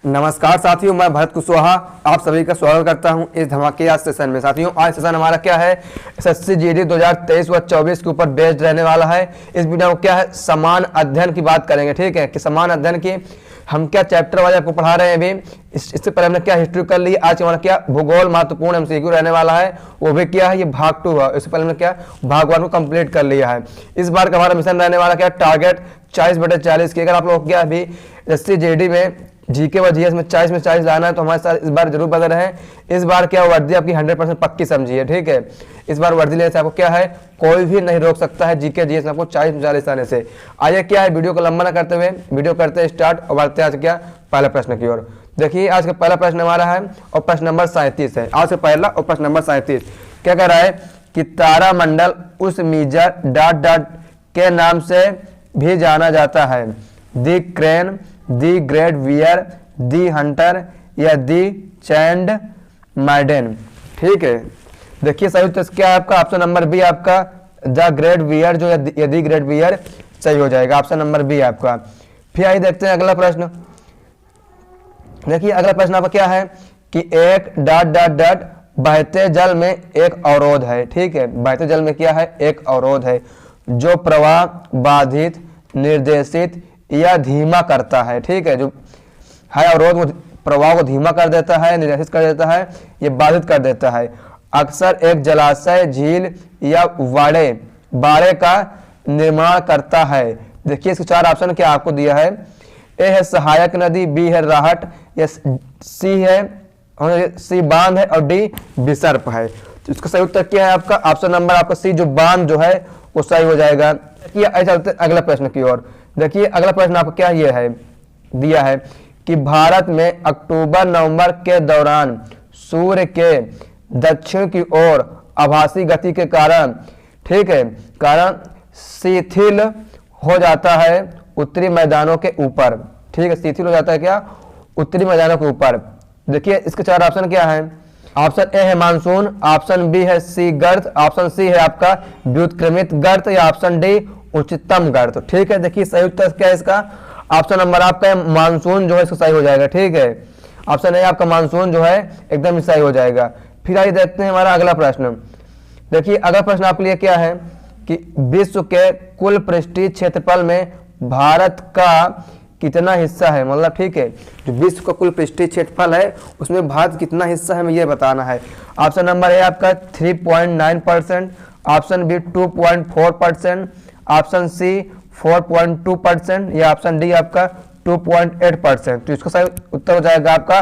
नमस्कार साथियों, मैं भरत कुशवाहा आप सभी का स्वागत करता हूं इस धमाकेदार सेशन में। साथियों, आज सेशन हमारा क्या है, एसएससी जीडी 2023 व 24 के ऊपर बेस्ड रहने वाला है। इस वीडियो में क्या है, समान अध्ययन की बात करेंगे। ठीक है, कि समान अध्ययन की हम क्या चैप्टर वाइज आपको पढ़ा रहे हैं। अभी इससे पहले हमने क्या हिस्ट्री कर ली, आज हमारा क्या भूगोल महत्वपूर्ण एमसीक्यू रहने वाला है, वो भी क्या है, ये भाग 2 है। इससे पहले हमने क्या भाग 1 को कंप्लीट कर लिया है। इस बार का हमारा मिशन रहने वाला क्या, टारगेट 40/40 की। अगर आप लोग क्या अभी एसएससी जीडी में जीके व जीएस में 40 में 40 लाना है तो हमारे साथ इस बार जरूर बने रहें। इस बार क्या वर्दी आपकी 100% पक्की समझिए। ठीक है, इस बार वर्दी लेने से आपको क्या है, कोई भी नहीं रोक सकता है जीके जीएस में आपको 40 में 40 आने से। आइए क्या है, वीडियो को लंबा ना करते हुए वीडियो करते हैं स्टार्ट और बढ़ते हैं आज क्या पहले प्रश्न की ओर। देखिए, आज का पहला प्रश्न हमारा है और प्रश्न नंबर 37 है। आज से पहला और प्रश्न नंबर 37 क्या कह रहा है कि तारामंडल उस मेजर ... के नाम से भी जाना जाता है। The crane, the great bear, the hunter या दी चैंड माइडन। ठीक है, देखिए सही उत्तर क्या है आपका, ऑप्शन नंबर बी आपका द ग्रेट वियर जो या दी ग्रेट वियर सही हो जाएगा। ऑप्शन नंबर बी आपका। फिर आइए देखते हैं अगला प्रश्न। देखिए अगला प्रश्न आपका क्या है कि एक ... बहते जल में एक अवरोध है। ठीक है, बहते जल में क्या है, एक अवरोध है जो प्रवाह बाधित, निर्देशित या धीमा करता है। ठीक है, जो है अवरोध वो प्रवाह को धीमा कर देता है, निर्देशित कर देता है, ये बाधित कर देता है। अक्सर एक जलाशय, झील या बाड़े का निर्माण करता है। देखिए इसके 4 ऑप्शन क्या आपको दिया है। ए है सहायक नदी, बी है राहट, या सी बांध है और डी विसर्प है। तो इसका सही उत्तर क्या है आपका, ऑप्शन नंबर आपका सी जो बांध जो है वो सही हो जाएगा। देखिए चलते अगला प्रश्न की ओर। देखिए अगला प्रश्न आपको क्या ये है दिया है कि भारत में अक्टूबर-नवंबर के दौरान सूर्य के दक्षिण की ओर आभासी गति के कारण, ठीक है, कारण शिथिल हो जाता है उत्तरी मैदानों के ऊपर। ठीक है, शिथिल हो जाता है क्या, उत्तरी मैदानों के ऊपर। देखिए इसके 4 ऑप्शन क्या है। ऑप्शन ए है मानसून, ऑप्शन बी है सी गर्त, ऑप्शन सी है आपका व्युत्क्रमित गर्त या ऑप्शन डी उच्चतम गर्त। ठीक है, देखिए सही उत्तर क्या है इसका, ऑप्शन नंबर आपका मानसून जो है इसका सही हो जाएगा। ठीक है, ऑप्शन ए आपका मानसून जो है एकदम सही हो जाएगा। फिर आइए देखते हैं हमारा अगला प्रश्न। देखिए अगला प्रश्न आपके लिए क्या है कि विश्व के कुल पृष्ठीय क्षेत्रफल में भारत का कितना हिस्सा है, मतलब ठीक है, जो विश्व का कुल पृष्ठीय क्षेत्रफल है उसमें भारत कितना हिस्सा है हमें ये बताना है। ऑप्शन नंबर ए आपका 3.9%, ऑप्शन बी 2.4%, ऑप्शन सी 4.2% या ऑप्शन डी आपका 2.8%। तो इसका सही उत्तर हो जाएगा आपका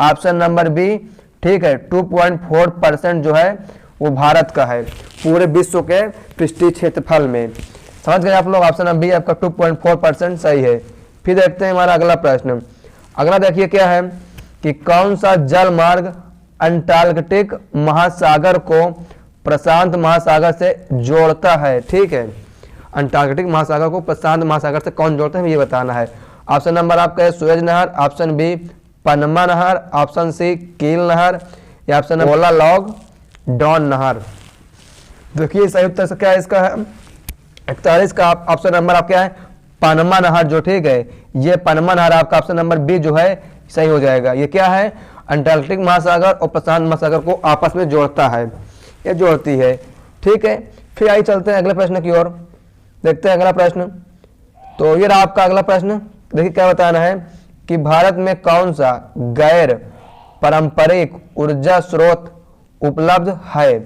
ऑप्शन नंबर बी। ठीक है, 2.4% जो है वो भारत का है पूरे विश्व के पृष्ठीय क्षेत्रफल में। समझ गए आप लोग, ऑप्शन नंबर बी आपका 2.4% सही है। फिर देखते हैं हमारा अगला प्रश्न। अगला देखिए क्या है कि कौन सा जल मार्ग अंटार्कटिक महासागर को प्रशांत महासागर से जोड़ता है। ठीक है, अंटार्कटिक महासागर को प्रशांत महासागर से कौन जोड़ता है ये बताना है। ऑप्शन नंबर आपका है सुएज नहर, ऑप्शन बी पनमा नहर, ऑप्शन सी कील नहर या ऑप्शन ओला लॉग डॉन नहर। देखिए सही उत्तर क्या है इसका है 41 का ऑप्शन नंबर आपका क्या है, पनमा नहर जो। ठीक है, ये पनमा नहर आपका ऑप्शन नंबर बी जो है सही हो जाएगा। ये क्या है, अंटार्कटिक महासागर और प्रशांत महासागर को आपस में जोड़ता है, ये जोड़ती है। ठीक है, फिर आइए चलते हैं अगले प्रश्न की ओर। देखते हैं अगला प्रश्न। तो ये रहा आपका अगला प्रश्न। देखिए क्या बताना है कि भारत में कौन सा गैर पारंपरिक ऊर्जा स्रोत उपलब्ध है।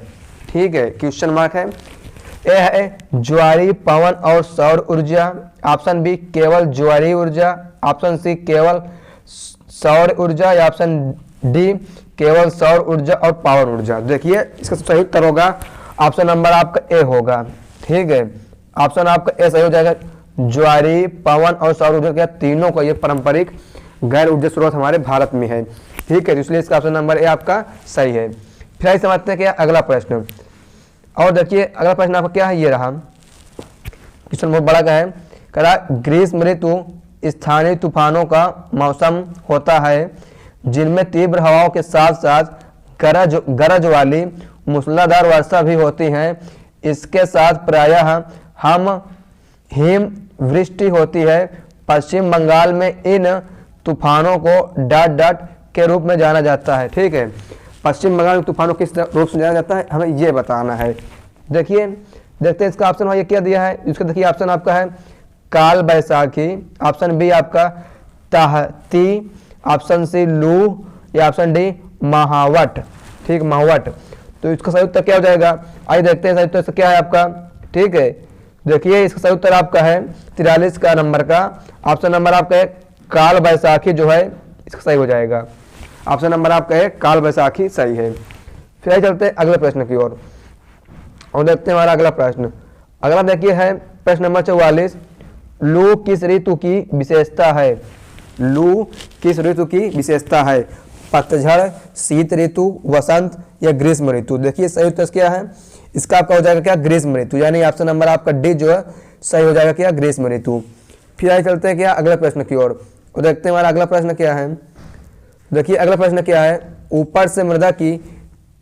ठीक है, क्वेश्चन मार्क है। ए है ज्वारी, पवन और सौर ऊर्जा, ऑप्शन बी केवल ज्वारी ऊर्जा, ऑप्शन सी केवल सौर ऊर्जा या ऑप्शन डी केवल सौर ऊर्जा और पवन ऊर्जा। देखिए इसका सही उत्तर होगा ऑप्शन नंबर आपका ए होगा। ठीक है, ऑप्शन आपका ए सही हो जाएगा। ज्वारी, पवन और सौर ऊर्जा क्या तीनों का ये पारंपरिक गैर ऊर्जा स्रोत हमारे भारत में है। ठीक है, इसलिए इसका ऑप्शन नंबर ए आपका सही है। फिर आइए समझते हैं क्या अगला प्रश्न। और देखिए अगला प्रश्न आपका क्या है, ये रहा क्वेश्चन बहुत बड़ा का है। कह रहा ग्रीष्म ऋतु स्थानीय तूफानों का मौसम होता है जिनमें तीव्र हवाओं के साथ साथ गरज वाली मूसलाधार वर्षा भी होती है। इसके साथ प्रायः हिम वृष्टि होती है। पश्चिम बंगाल में इन तूफानों को डॉट डॉट के रूप में जाना जाता है। ठीक है, पश्चिम बंगाल में तूफानों किस रूप से जाना जाता है, हमें ये बताना है। देखिए, देखते हैं इसका ऑप्शन ये क्या दिया है। इसका देखिए ऑप्शन आपका है काल बैसाखी, ऑप्शन बी आपका ताहती, ऑप्शन सी लू, या ऑप्शन डी महावट। ठीक, महावट। तो इसका सही उत्तर क्या हो जाएगा, आइए देखते हैं सही उत्तर क्या है आपका। ठीक है, देखिए इसका सही उत्तर आपका है 43 का नंबर का ऑप्शन नंबर आपका है काल बैसाखी जो है इसका सही हो जाएगा। ऑप्शन नंबर आपका है काल बैसाखी सही है। फिर चलते हैं अगले प्रश्न की ओर और देखते हैं हमारा अगला प्रश्न। अगला देखिए है प्रश्न नंबर 44, लू किस ऋतु की विशेषता है। लू किस ऋतु की विशेषता है, पतझड़, शीत ऋतु, वसंत या ग्रीष्म ऋतु। देखिए सही उत्तर क्या है, इसका आपका हो जाएगा क्या ग्रीष्म ऋतु, यानी ऑप्शन नंबर आपका डी जो है सही हो जाएगा क्या ग्रीष्म ऋतु। फिर आगे चलते हैं क्या अगले प्रश्न की ओर और देखते हैं हमारा अगला प्रश्न क्या है। देखिए अगला प्रश्न क्या है, ऊपर से मृदा की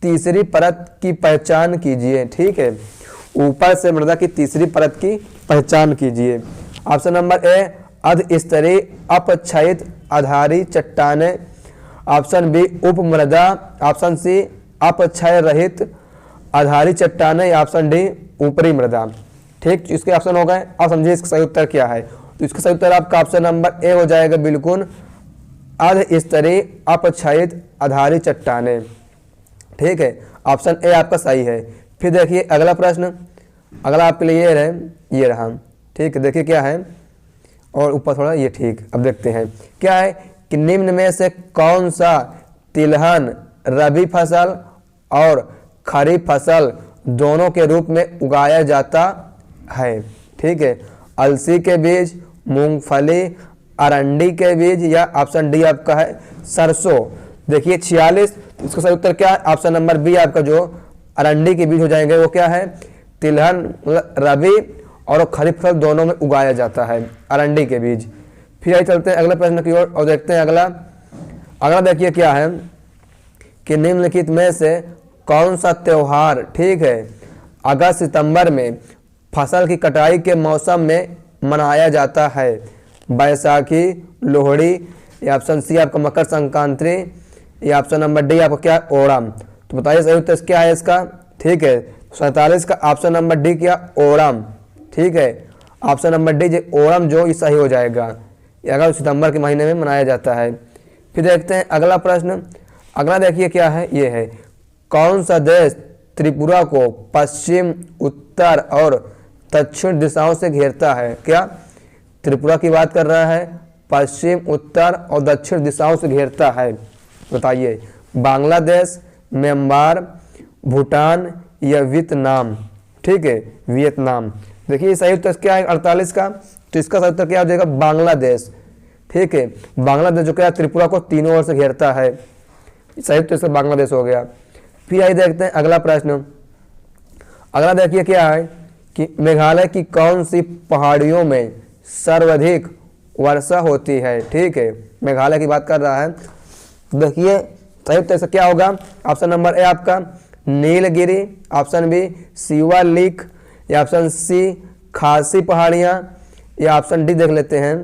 तीसरी परत की पहचान कीजिए। ठीक है, ऊपर से मृदा की तीसरी परत की पहचान कीजिए। ऑप्शन नंबर ए अधस्तरीय अपक्षयित आधारी चट्टाने, ऑप्शन बी उपमृदा, ऑप्शन सी अपक्षय रहित आधारी चट्टाने, या ऑप्शन डी ऊपरी मृदा। ठीक, इसके ऑप्शन हो गए। अब समझिए इसका सही उत्तर क्या है। तो इसका सही उत्तर आपका ऑप्शन नंबर ए हो जाएगा बिल्कुल अधस्तरीय अपक्षयित आधारी चट्टाने। ठीक है, ऑप्शन ए आपका सही है। फिर देखिए अगला प्रश्न, अगला आपके लिए ये रहा। ठीक है, देखिए क्या है और ऊपर थोड़ा ये ठीक। अब देखते हैं क्या है कि निम्न में से कौन सा तिलहन रबी फसल और खरीफ फसल दोनों के रूप में उगाया जाता है। ठीक है, अलसी के बीज, मूंगफली, अरंडी के बीज, या ऑप्शन डी आपका है सरसों। देखिए 46, इसका सही उत्तर क्या है, ऑप्शन नंबर बी आपका जो अरंडी के बीज हो जाएंगे वो क्या है तिलहन रबी और खरीफ फसल दोनों में उगाया जाता है अरंडी के बीज। फिर आइए चलते हैं अगले प्रश्न की ओर और देखते हैं अगला देखिए क्या है कि निम्नलिखित में से कौन सा त्योहार ठीक है अगस्त सितंबर में फसल की कटाई के मौसम में मनाया जाता है। बैसाखी, लोहड़ी, या ऑप्शन सी आपका मकर संक्रांति, या ऑप्शन नंबर डी आपका क्या ओणम। तो बताइए सही उत्तर क्या है इसका। ठीक है, 47 का ऑप्शन नंबर डी क्या ओणम। ठीक है, ऑप्शन नंबर डी जो ओणम जो ये सही हो जाएगा, ये अगस्त सितंबर के महीने में मनाया जाता है। फिर देखते हैं अगला प्रश्न। अगला देखिए क्या है, ये है कौन सा देश त्रिपुरा को पश्चिम, उत्तर और दक्षिण दिशाओं से घेरता है। क्या त्रिपुरा की बात कर रहा है, पश्चिम, उत्तर और दक्षिण दिशाओं से घेरता है। बताइए बांग्लादेश, म्यांमार, भूटान या वियतनाम। ठीक है, वियतनाम। देखिए सही उत्तर क्या है 48 का, तो इसका सही उत्तर क्या हो जाएगा बांग्लादेश। ठीक है, बांग्लादेश जो क्या त्रिपुरा को तीनों ओर से घेरता है, सही उत्तर इसका बांग्लादेश हो गया। फिर आइए देखते हैं अगला प्रश्न। अगला देखिए क्या है कि मेघालय की कौन सी पहाड़ियों में सर्वाधिक वर्षा होती है। ठीक है, मेघालय की बात कर रहा है। देखिए सही उत्तर क्या होगा, ऑप्शन नंबर ए आपका नीलगिरी, ऑप्शन बी शिवालिक, या ऑप्शन सी खासी पहाड़ियाँ, या ऑप्शन डी देख लेते हैं,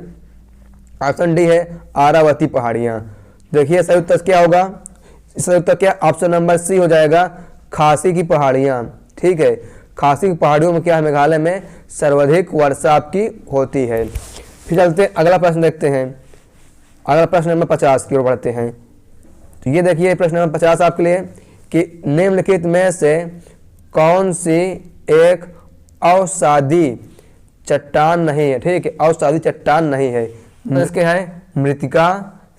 ऑप्शन डी है आरावती पहाड़ियाँ। देखिए सही उत्तर क्या होगा, सही उत्तर क्या ऑप्शन नंबर सी हो जाएगा खासी की पहाड़ियाँ। ठीक है, खासी की पहाड़ियों में क्या है मेघालय में सर्वाधिक वर्षा आपकी होती है। फिर चलते हैं अगला प्रश्न देखते हैं। अगला प्रश्न नंबर 50 की ओर बढ़ते हैं। तो ये देखिए प्रश्न नंबर 50 आपके लिए कि निम्नलिखित में से कौन सी एक अवसादी चट्टान नहीं है। ठीक है, अवसादी चट्टान नहीं है। इसके हैं मृतिका,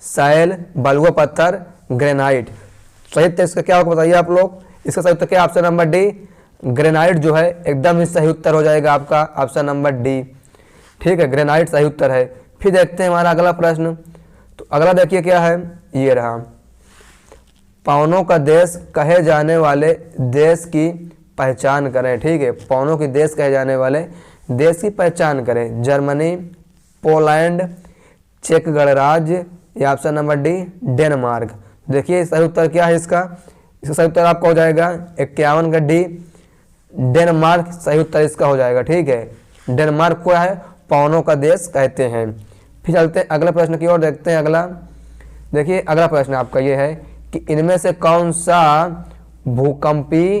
शैल, बलुआ पत्थर, ग्रेनाइट। सही उत्तर इसका क्या होगा बताइए आप लोग। इसका सही उत्तर क्या ऑप्शन नंबर डी ग्रेनाइट जो है एकदम ही सही उत्तर हो जाएगा आपका ऑप्शन नंबर डी। ठीक है, ग्रेनाइट सही उत्तर है। फिर देखते हैं हमारा अगला प्रश्न। तो अगला देखिए क्या है, ये रहा पवनों का देश कहे जाने वाले देश की पहचान करें। ठीक है, पवनों की देश कहे जाने वाले देश की पहचान करें। जर्मनी, पोलैंड, चेक गणराज्य, या ऑप्शन नंबर डी डेनमार्क। देखिए सही उत्तर क्या है इसका सही उत्तर आपका हो जाएगा 51 का डी डेनमार्क सही उत्तर इसका हो जाएगा। ठीक है, डेनमार्क को है पवनों का देश कहते हैं। फिर चलते हैं अगले प्रश्न की ओर, देखते हैं अगला। देखिए अगला प्रश्न आपका ये है कि इनमें से कौन सा भूकंपी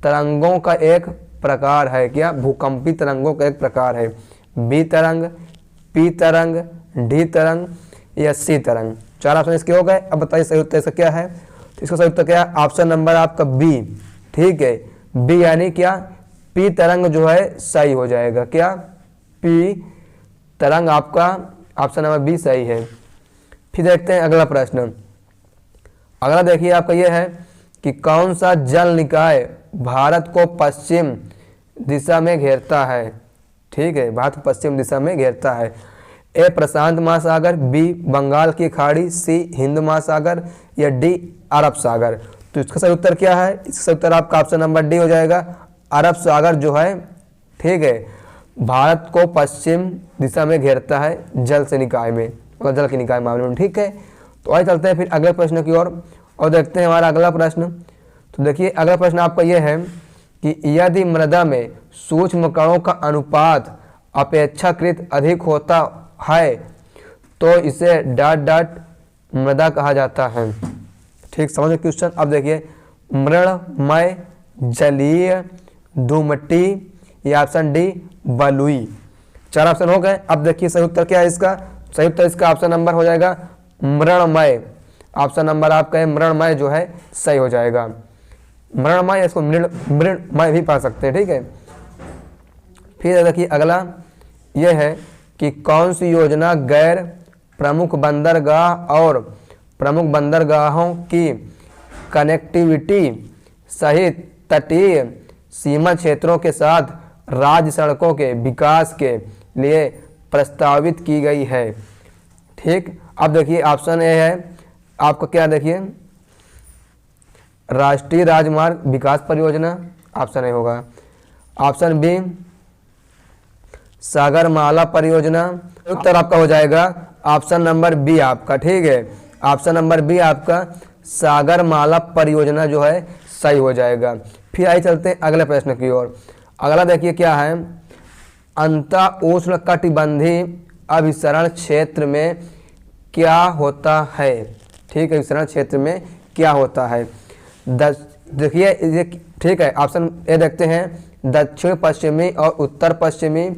तरंगों का एक प्रकार है। क्या भूकंपी तरंगों का एक प्रकार है? बी तरंग, पी तरंग, डी तरंग या सी तरंग। 4 ऑप्शन इसके हो गए। अब बताइए सही उत्तर इसका क्या है। तो इसका सही उत्तर क्या है? ऑप्शन नंबर आपका बी। ठीक है, बी यानी क्या, पी तरंग जो है सही हो जाएगा। क्या पी तरंग आपका ऑप्शन नंबर बी सही है। फिर देखते हैं अगला प्रश्न। अगला देखिए आपका यह है कि कौन सा जल निकाय भारत को पश्चिम दिशा में घेरता है। ठीक है, भारत को पश्चिम दिशा में घेरता है। ए प्रशांत महासागर, बी बंगाल की खाड़ी, सी हिंद महासागर या डी अरब सागर। तो इसका सही उत्तर क्या है? इसका सही उत्तर आपका ऑप्शन नंबर डी हो जाएगा, अरब सागर जो है। ठीक है, भारत को पश्चिम दिशा में घेरता है जल से निकाय में, और जल के निकाय मामले में। ठीक है, तो आइए चलते हैं फिर अगले प्रश्न की ओर और देखते हैं हमारा अगला प्रश्न। तो देखिए अगला प्रश्न आपका यह है कि यदि मृदा में सूक्ष्म कणों का अनुपात अपेक्षाकृत अधिक होता है तो इसे डॉट डॉट मृदा कहा जाता है। ठीक, समझ क्वेश्चन। अब देखिए मृणमय, जलीय, दुमटी या ऑप्शन डी बलुई। 4 ऑप्शन हो गए। अब देखिए सही उत्तर क्या है इसका। सही उत्तर इसका ऑप्शन नंबर हो जाएगा मृणमय। ऑप्शन नंबर आपका है मृणमय जो है सही हो जाएगा। मृणमय, इसको मृणमय भी पढ़ सकते हैं। ठीक है, फिर देखिए अगला यह है कि कौन सी योजना गैर प्रमुख बंदरगाह और प्रमुख बंदरगाहों की कनेक्टिविटी सहित तटीय सीमा क्षेत्रों के साथ राज्य सड़कों के विकास के लिए प्रस्तावित की गई है। ठीक, अब देखिए ऑप्शन ए है आपका क्या, देखिए राष्ट्रीय राजमार्ग विकास परियोजना, ऑप्शन ए होगा। ऑप्शन बी सागरमाला परियोजना। उत्तर आपका हो जाएगा ऑप्शन नंबर बी आपका। ठीक है, ऑप्शन नंबर बी आपका सागरमाला परियोजना जो है सही हो जाएगा। फिर आइए चलते हैं अगले प्रश्न की ओर। अगला देखिए क्या है, अंतः उष्णकटिबंधीय अभिसरण क्षेत्र में क्या होता है। ठीक है, अभिसरण क्षेत्र में क्या होता है। देखिए ये ठीक है, ऑप्शन ए देखते हैं दक्षिण पश्चिमी और उत्तर पश्चिमी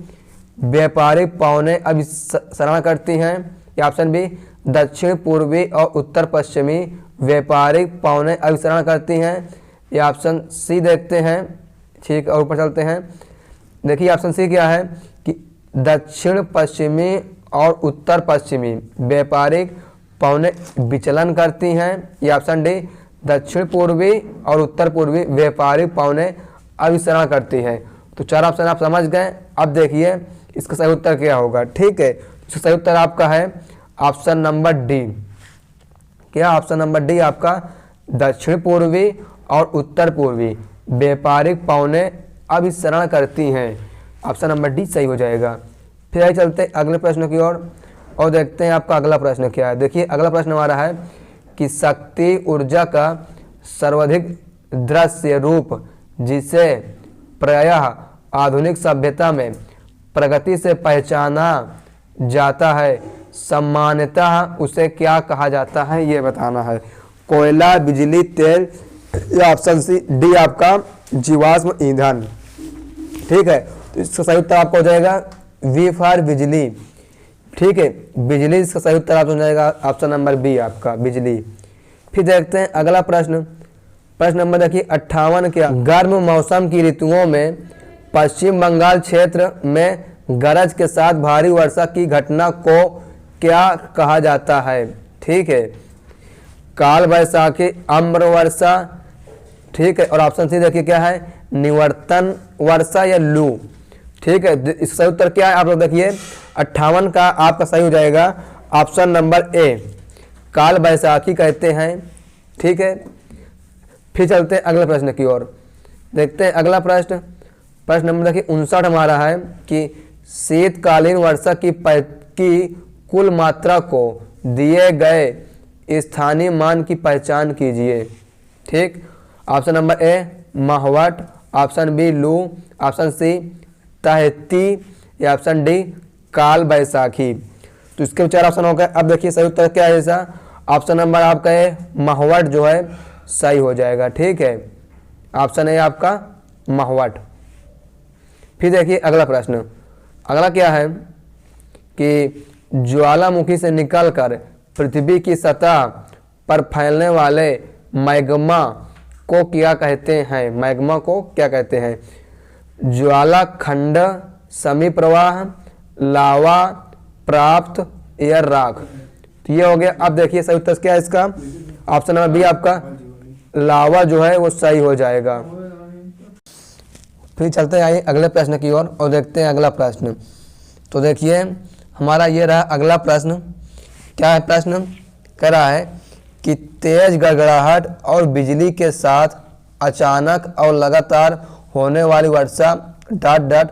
व्यापारिक पवनें अभिसरण करती हैं, या ऑप्शन बी दक्षिण पूर्वी और उत्तर पश्चिमी व्यापारिक पवनें अभिसरण करती हैं, या ऑप्शन सी देखते हैं। ठीक, और ऊपर चलते हैं। देखिए ऑप्शन सी क्या है कि दक्षिण पश्चिमी और उत्तर पश्चिमी व्यापारिक पवनें विचलन करती हैं, या ऑप्शन डी दक्षिण पूर्वी और उत्तर पूर्वी व्यापारिक पवनें अभिसरण करती हैं। तो 4 ऑप्शन आप समझ गए। अब देखिए इसका सही उत्तर क्या होगा। ठीक है, इसका सही उत्तर आपका है ऑप्शन नंबर डी। क्या ऑप्शन नंबर डी आपका दक्षिण पूर्वी और उत्तर पूर्वी व्यापारिक पवनें अभिसरण करती हैं। ऑप्शन नंबर डी सही हो जाएगा। फिर आइए चलते अगले प्रश्न की ओर और देखते हैं आपका अगला प्रश्न क्या है। देखिए अगला प्रश्न हमारा है कि शक्ति ऊर्जा का सर्वाधिक दृश्य रूप जिसे प्रायः आधुनिक सभ्यता में प्रगति से पहचाना जाता है, सामान्यतः उसे क्या कहा जाता है, ये बताना है। कोयला, बिजली, तेल या ऑप्शन सी डी आपका जीवाश्म ईंधन। ठीक है, तो इसका सही उत्तर आपका हो जाएगा वी फॉर बिजली। ठीक है, बिजली इसका सही उत्तर आपका हो जाएगा ऑप्शन नंबर बी आपका बिजली। फिर देखते हैं अगला प्रश्न। प्रश्न नंबर देखिए 58 क्या, गर्म मौसम की ऋतुओं में पश्चिम बंगाल क्षेत्र में गरज के साथ भारी वर्षा की घटना को क्या कहा जाता है। ठीक है, काल बैसाखी, अम्र वर्षा। ठीक है, और ऑप्शन सी देखिए क्या है, निवर्तन वर्षा या लू। ठीक है, इसका सही उत्तर क्या है आप लोग देखिए 58 का आपका सही हो जाएगा ऑप्शन नंबर ए, काल बैसाखी कहते हैं। ठीक है, फिर चलते हैं अगले प्रश्न की ओर। देखते हैं अगला प्रश्न। प्रश्न नंबर देखिए 59 हमारा है कि शीतकालीन वर्षा की कुल मात्रा को दिए गए स्थानीय मान की पहचान कीजिए। ठीक, ऑप्शन नंबर ए माहवाट, ऑप्शन बी लू, ऑप्शन सी तहती या ऑप्शन डी काल बैसाखी। तो इसके 4 ऑप्शन हो गए। अब देखिए सही उत्तर क्या है इसका, ऑप्शन नंबर आपका है महवट जो है सही हो जाएगा। ठीक है, ऑप्शन है आपका महवट। फिर देखिए अगला प्रश्न, अगला क्या है कि ज्वालामुखी से निकलकर पृथ्वी की सतह पर फैलने वाले मैग्मा को क्या कहते हैं? मैग्मा को क्या कहते हैं? ज्वालाखंड, समी प्रवाह, लावा, प्राप्त या राख। तो ये हो गया। अब देखिए सही उत्तर क्या है इसका, ऑप्शन नंबर बी आपका लावा जो है वो सही हो जाएगा। फिर चलते हैं आइए अगले प्रश्न की ओर और देखते हैं अगला प्रश्न। तो देखिए हमारा ये रहा अगला प्रश्न। क्या है प्रश्न? कह रहा है कि तेज गड़गड़ाहट और बिजली के साथ अचानक और लगातार होने वाली वर्षा डॉट डॉट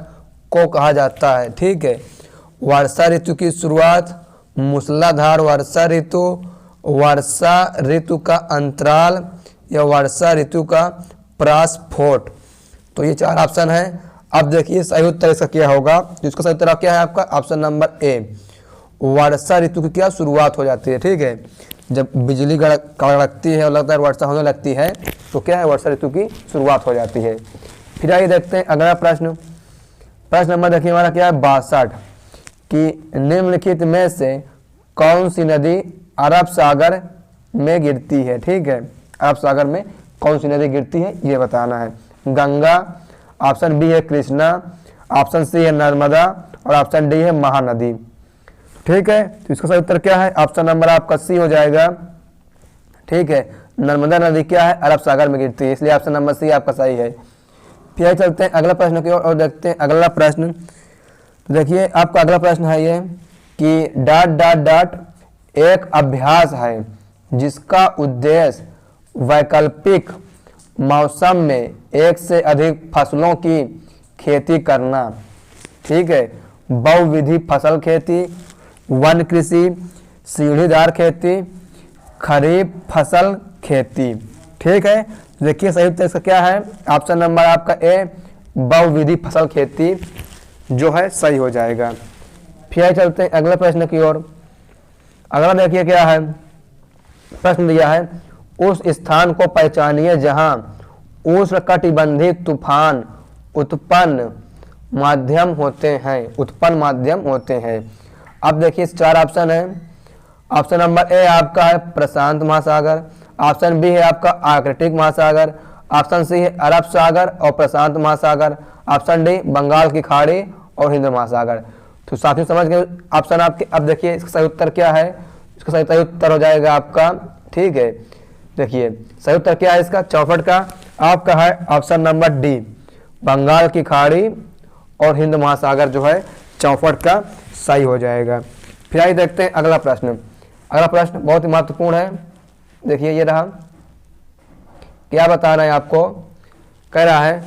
को कहा जाता है। ठीक है, वर्षा ऋतु की शुरुआत, मूसलाधार वर्षा ऋतु, वर्षा ऋतु का अंतराल या वर्षा ऋतु का प्रस्फोट। तो ये 4 ऑप्शन है। अब देखिए सही उत्तर इसका क्या होगा। इसका सही उत्तर क्या है आपका, ऑप्शन नंबर ए, वर्षा ऋतु की क्या शुरुआत हो जाती है। ठीक है, जब बिजली कड़कती है और लगातार वर्षा होने लगती है तो क्या है, वर्षा ऋतु की शुरुआत हो जाती है। फिर आइए देखते हैं अगला प्रश्न। प्रश्न नंबर देखिए हमारा क्या है 62, कि निम्नलिखित में से कौन सी नदी अरब सागर में गिरती है। ठीक है, अरब सागर में कौन सी नदी गिरती है ये बताना है। गंगा, ऑप्शन बी है कृष्णा, ऑप्शन सी है नर्मदा और ऑप्शन डी है महानदी। ठीक है, तो इसका सही उत्तर क्या है, ऑप्शन नंबर आपका सी हो जाएगा। ठीक है, नर्मदा नदी क्या है, अरब सागर में गिरती है, इसलिए ऑप्शन नंबर सी आपका सही है। फिर चलते हैं अगला प्रश्न की ओर और देखते हैं अगला प्रश्न। तो देखिए आपका अगला प्रश्न है ये कि डॉट डॉट डॉट एक अभ्यास है जिसका उद्देश्य वैकल्पिक मौसम में एक से अधिक फसलों की खेती करना। ठीक है, बहुविधि फसल खेती, वन कृषि, सीढ़ीदार खेती, खरीफ फसल खेती। ठीक है, देखिए सही उत्तर इसका क्या है, ऑप्शन नंबर आपका ए, बहुविधि फसल खेती जो है सही हो जाएगा। फिर चलते हैं अगले प्रश्न की ओर। अगला देखिए क्या है, प्रश्न दिया है उस स्थान को पहचानिए जहां उष्णकटिबंधीय तूफान उत्पन्न माध्यम होते हैं। अब देखिए 4 ऑप्शन है। ऑप्शन नंबर ए आपका है प्रशांत महासागर, ऑप्शन बी है आपका आर्कटिक महासागर, ऑप्शन सी है अरब सागर और प्रशांत महासागर, ऑप्शन डी बंगाल की खाड़ी और हिंद महासागर। तो साथियों समझ गए ऑप्शन आपके। अब देखिए इसका सही उत्तर क्या है, इसका सही उत्तर हो जाएगा आपका। ठीक है, देखिए सही उत्तर क्या है इसका, 64 का आपका है ऑप्शन नंबर डी, बंगाल की खाड़ी और हिंद महासागर जो है 64 का सही हो जाएगा। फिर आइए देखते हैं अगला प्रश्न। अगला प्रश्न बहुत ही महत्वपूर्ण है। देखिए ये रहा, क्या बताना है आपको। कह रहा है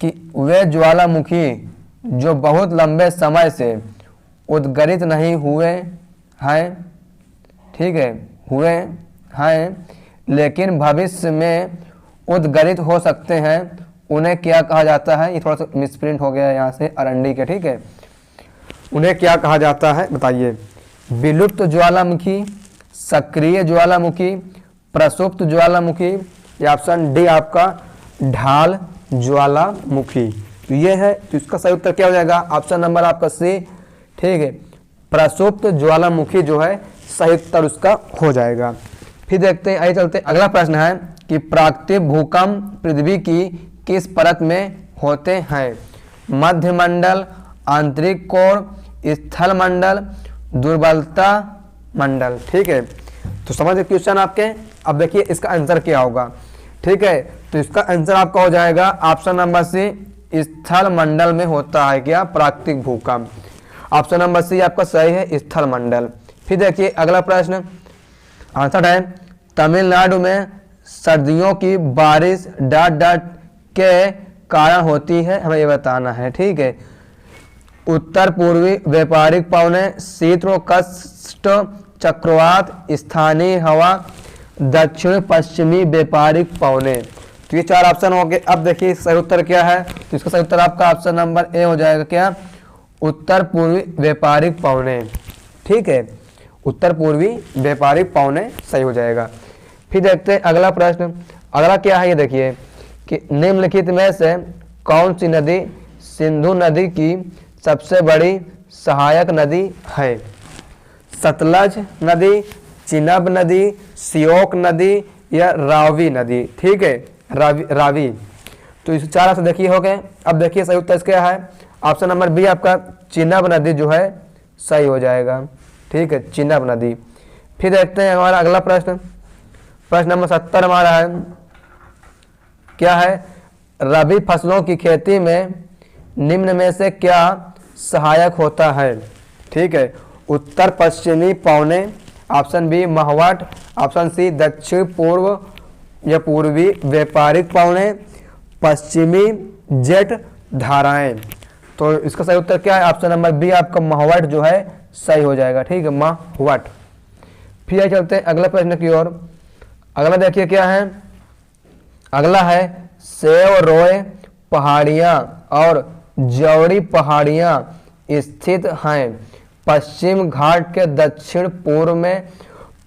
कि वे ज्वालामुखी जो बहुत लंबे समय से उद्गरित नहीं हुए हैं, ठीक है, हुए हैं लेकिन भविष्य में उद्गरित हो सकते हैं, उन्हें क्या कहा जाता है। ये थोड़ा सा मिसप्रिंट हो गया है यहाँ से अरंडी के। ठीक है, उन्हें क्या कहा जाता है बताइए। विलुप्त ज्वालामुखी, सक्रिय ज्वालामुखी, प्रसुप्त ज्वालामुखी या ऑप्शन डी आपका ढाल ज्वालामुखी। तो ये है, तो इसका सही उत्तर क्या हो जाएगा, ऑप्शन नंबर आपका सी। ठीक है, प्रसुप्त ज्वालामुखी जो है सही उत्तर उसका हो जाएगा। फिर देखते हैं, आइए चलते हैं अगला प्रश्न है कि प्राकृतिक भूकंप पृथ्वी की किस परत में होते हैं। मध्य मंडल, आंतरिक कोण, स्थल मंडल, दुर्बलता मंडल। ठीक है, तो समझ क्वेश्चन आपके। अब देखिए इसका आंसर क्या होगा। ठीक है, तो इसका आंसर आपका हो जाएगा ऑप्शन नंबर सी, स्थल मंडल में होता है क्या प्राकृतिक भूकंप। ऑप्शन नंबर सी आपका सही है, स्थल मंडल। फिर देखिए अगला प्रश्न, आंसर है तमिलनाडु में सर्दियों की बारिश डॉट डॉट के कारण होती है, हमें ये बताना है। ठीक है, उत्तर पूर्वी व्यापारिक पवने, शीतोष्ण चक्रवात, स्थानीय हवा, दक्षिण पश्चिमी व्यापारिक पवने। तो ये 4 ऑप्शन हो गए। अब देखिए सही उत्तर क्या है, तो इसका सही उत्तर आपका ऑप्शन नंबर ए हो जाएगा क्या, उत्तर पूर्वी व्यापारिक पवने। ठीक है, उत्तर पूर्वी व्यापारिक पौने सही हो जाएगा। फिर देखते हैं अगला प्रश्न। अगला क्या है ये देखिए कि निम्नलिखित में से कौन सी नदी सिंधु नदी की सबसे बड़ी सहायक नदी है? सतलज नदी, चिनाब नदी, श्योक नदी या रावी नदी? ठीक है, रावी। तो इस चार से देखिए हो गए। अब देखिए सही उत्तर क्या है, ऑप्शन नंबर बी आपका चिनाब नदी जो है सही हो जाएगा। ठीक है, चिनाब नदी। फिर देखते हैं हमारा अगला प्रश्न, प्रश्न नंबर 70 हमारा है, क्या है? रबी फसलों की खेती में निम्न में से क्या सहायक होता है? ठीक है, उत्तर पश्चिमी पौने, ऑप्शन बी महवाट, ऑप्शन सी दक्षिण पूर्व या पूर्वी व्यापारिक पौने, पश्चिमी जेट धाराएं। तो इसका सही उत्तर क्या है? ऑप्शन नंबर बी आपका महवाट जो है सही हो जाएगा। ठीक है, महवाट। फिर आइए चलते हैं अगले प्रश्न की ओर। अगला देखिए क्या है, अगला है सेव रोय पहाड़ियाँ और जौड़ी पहाड़ियाँ स्थित हैं पश्चिम घाट के दक्षिण पूर्व में,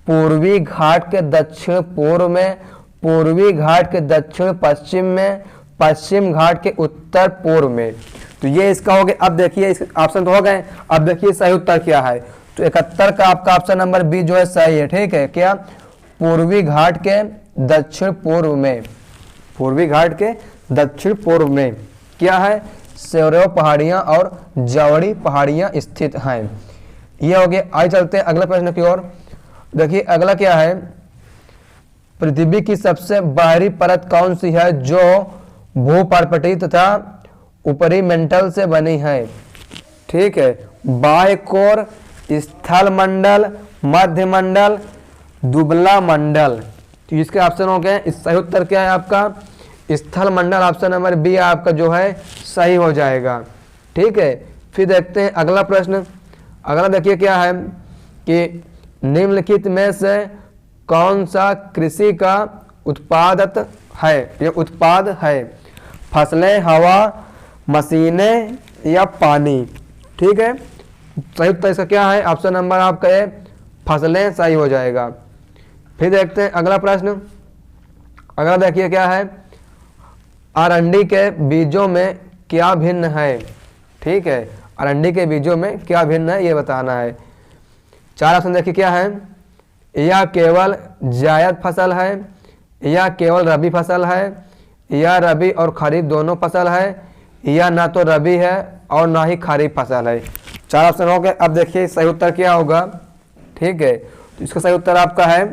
पूर्वी घाट के दक्षिण पूर्व में, पूर्वी घाट के दक्षिण पश्चिम में, पश्चिम घाट के उत्तर पूर्व में। तो ये इसका हो गया। अब देखिए इस ऑप्शन तो हो गए, अब देखिए सही उत्तर क्या है। तो 71 का आपका ऑप्शन नंबर बी जो है सही है। ठीक है, क्या? पूर्वी घाट के दक्षिण पूर्व में, पूर्वी घाट के दक्षिण पूर्व में क्या है? सेवरेव पहाड़ियां और जौड़ी पहाड़ियां स्थित हैं। ये हो गया। आइए चलते हैं अगले प्रश्न की ओर। देखिए अगला क्या है, पृथ्वी की सबसे बाहरी परत कौन सी है जो भूपर्पटी तथा ऊपरी मेंटल से बनी है? ठीक है, बाह्य कोर, स्थल मंडल, मध्य मंडल, दुबला मंडल। तो इसके ऑप्शन हो गए। इस सही उत्तर क्या है आपका? स्थल मंडल, ऑप्शन नंबर बी आपका जो है सही हो जाएगा। ठीक है, फिर देखते हैं अगला प्रश्न। अगला देखिए क्या है कि निम्नलिखित में से कौन सा कृषि का उत्पादक है या उत्पाद है? फसलें, हवा, मशीनें या पानी? ठीक है, सही उत्तर इसका क्या है? ऑप्शन नंबर आपका है फसलें सही हो जाएगा। फिर देखते हैं अगला प्रश्न। अगला देखिए क्या है, अरंडी के बीजों में क्या भिन्न है? ठीक है, अरंडी के बीजों में क्या भिन्न है ये बताना है। चार ऑप्शन देखिए क्या है, या केवल जायद फसल है, या केवल रबी फसल है, या रबी और खरीफ दोनों फसल है, या ना तो रबी है और ना ही खरीफ फसल है। चार ऑप्शन हो गए। अब देखिए सही उत्तर क्या होगा। ठीक है, तो इसका सही उत्तर आपका है,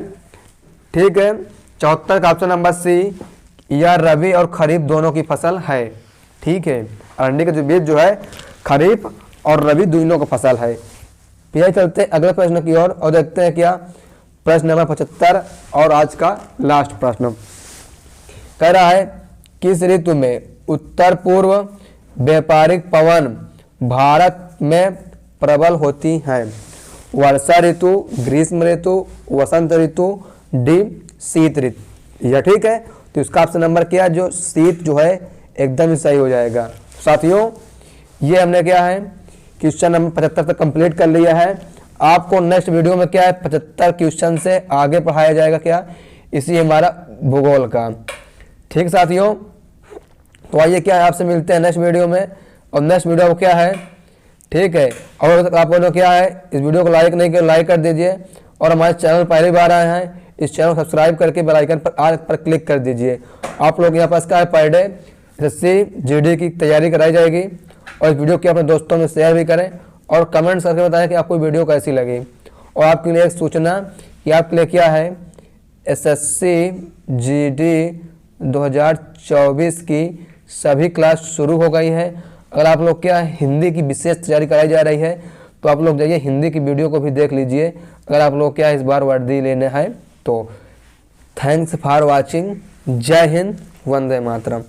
ठीक है, 74 का ऑप्शन नंबर सी, या रबी और खरीफ दोनों की फसल है। ठीक है, अरंडी का जो बीज जो है खरीफ और रबी दोनों का फसल है। फिर चलते हैं अगले प्रश्न की ओर और देखते हैं क्या प्रश्न नंबर 75 और आज का लास्ट प्रश्न कह रहा है, किस ऋतु में उत्तर पूर्व व्यापारिक पवन भारत में प्रबल होती हैं? वर्षा ऋतु, ग्रीष्म ऋतु, वसंत ऋतु, डी शीत ऋतु। यह ठीक है, तो इसका ऑप्शन नंबर क्या है? जो शीत जो है एकदम ही सही हो जाएगा। साथियों ये हमने क्या है क्वेश्चन नंबर 75 तक कंप्लीट कर लिया है। आपको नेक्स्ट वीडियो में क्या है 75 क्वेश्चन से आगे पढ़ाया जाएगा क्या, इसी हमारा भूगोल का। ठीक साथियों, तो आइए क्या है आपसे मिलते हैं नेक्स्ट वीडियो में। और नेक्स्ट वीडियो क्या है, ठीक है, और आप लोग क्या है इस वीडियो को लाइक नहीं किया लाइक कर दीजिए, और हमारे चैनल पहली बार आए हैं इस चैनल को सब्सक्राइब करके बेल आइकन पर आल पर क्लिक कर दीजिए। आप लोग यहाँ पास क्या है पर डे एसएससी जीडी की तैयारी कराई जाएगी, और इस वीडियो को अपने दोस्तों में शेयर भी करें और कमेंट्स करके बताएं कि आपको वीडियो कैसी लगी। और आपके लिए एक सूचना कि आपके लिए क्या है एसएससी जीडी 2024 की सभी क्लास शुरू हो गई है। अगर आप लोग क्या हिंदी की विशेष तैयारी कराई जा रही है तो आप लोग जाइए हिंदी की वीडियो को भी देख लीजिए, अगर आप लोग क्या इस बार वर्दी लेने हैं तो। Thanks for watching. जय हिंद, वंदे मातरम।